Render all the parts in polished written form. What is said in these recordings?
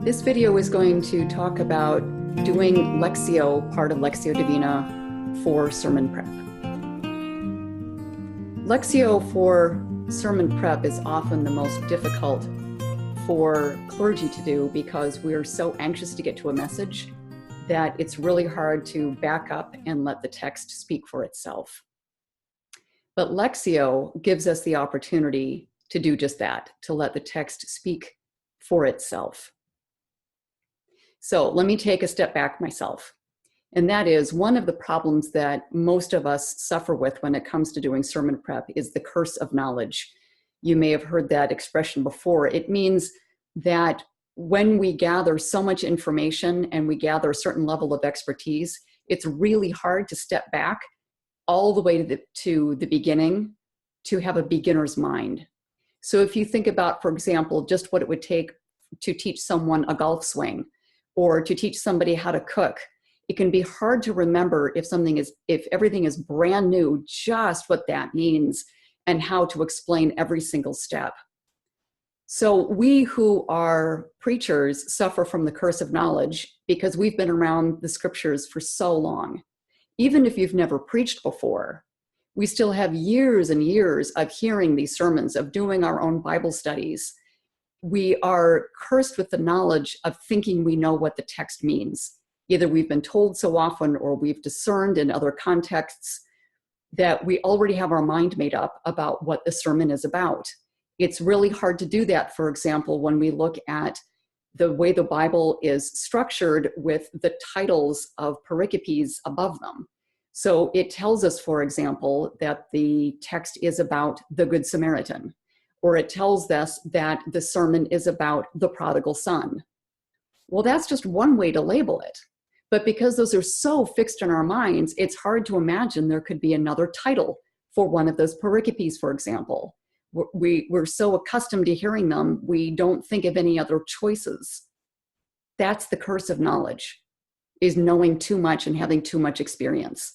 This video is going to talk about doing Lectio, part of Lectio Divina, for sermon prep. Lectio for sermon prep is often the most difficult for clergy to do because we're so anxious to get to a message that it's really hard to back up and let the text speak for itself. But Lectio gives us the opportunity to do just that, to let the text speak for itself. So let me take a step back myself. And that is one of the problems that most of us suffer with when it comes to doing sermon prep is the curse of knowledge. You may have heard that expression before. It means that when we gather so much information and we gather a certain level of expertise, it's really hard to step back all the way to the beginning to have a beginner's mind. So if you think about, for example, just what it would take to teach someone a golf swing, or to teach somebody how to cook, it can be hard to remember if everything is brand new, just what that means and how to explain every single step. So we who are preachers suffer from the curse of knowledge because we've been around the scriptures for so long. Even if you've never preached before, we still have years and years of hearing these sermons, of doing our own Bible studies. We are cursed with the knowledge of thinking we know what the text means. Either we've been told so often or we've discerned in other contexts that we already have our mind made up about what the sermon is about. It's really hard to do that, for example, when we look at the way the Bible is structured with the titles of pericopes above them. So it tells us, for example, that the text is about the Good Samaritan, or it tells us that the sermon is about the prodigal son. Well, that's just one way to label it. But because those are so fixed in our minds, it's hard to imagine there could be another title for one of those pericopes, for example. We're so accustomed to hearing them, we don't think of any other choices. That's the curse of knowledge, is knowing too much and having too much experience.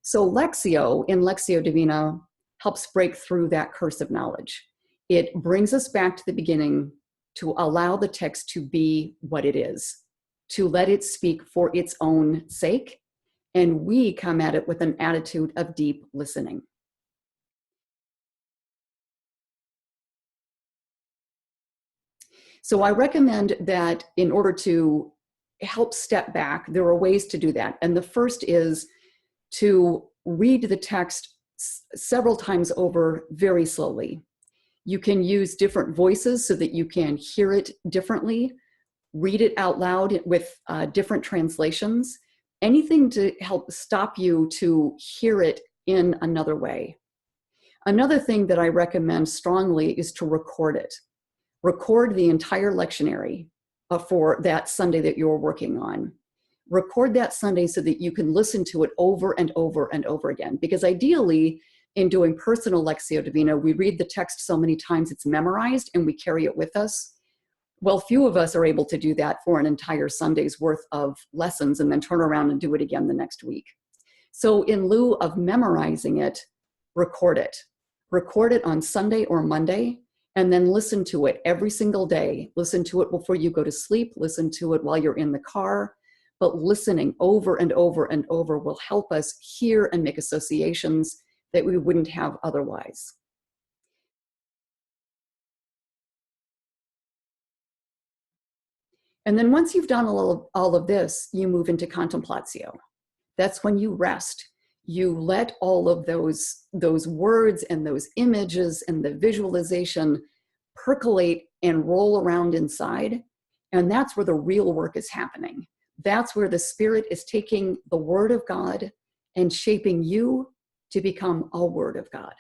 So Lectio, in Lectio Divina, helps break through that curse of knowledge. It brings us back to the beginning to allow the text to be what it is, to let it speak for its own sake, and we come at it with an attitude of deep listening. So I recommend that in order to help step back, there are ways to do that. And the first is to read the text several times over very slowly. You can use different voices so that you can hear it differently, read it out loud with different translations, anything to help stop you to hear it in another way. Another thing that I recommend strongly is to record it. Record the entire lectionary for that Sunday that you're working on. Record that Sunday so that you can listen to it over and over and over again, because ideally, in doing personal Lectio Divina, we read the text so many times it's memorized and we carry it with us. Well, few of us are able to do that for an entire Sunday's worth of lessons and then turn around and do it again the next week. So in lieu of memorizing it, record it. Record it on Sunday or Monday, and then listen to it every single day. Listen to it before you go to sleep. Listen to it while you're in the car. But listening over and over and over will help us hear and make associations that we wouldn't have otherwise. And then once you've done all of this, you move into contemplatio. That's when you rest. You let all of those words and those images and the visualization percolate and roll around inside. And that's where the real work is happening. That's where the Spirit is taking the Word of God and shaping you to become a Word of God,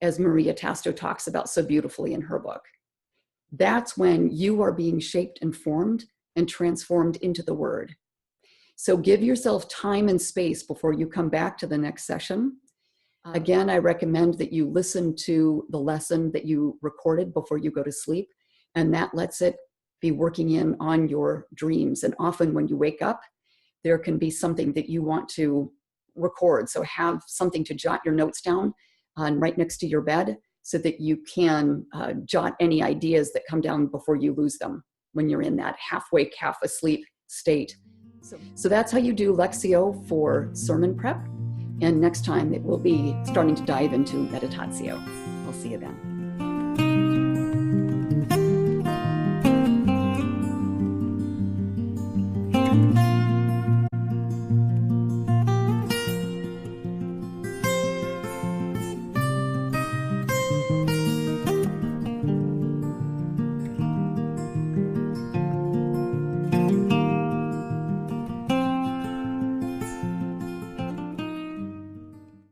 as Maria Tasto talks about so beautifully in her book. That's when you are being shaped and formed and transformed into the Word. So give yourself time and space before you come back to the next session. Again, I recommend that you listen to the lesson that you recorded before you go to sleep, and that lets it be working in on your dreams. And often when you wake up, there can be something that you want to record. So have something to jot your notes down right next to your bed so that you can jot any ideas that come down before you lose them when you're in that half wake, half asleep state. So that's how you do Lectio for sermon prep. And next time it will be starting to dive into Meditatio. I'll see you then.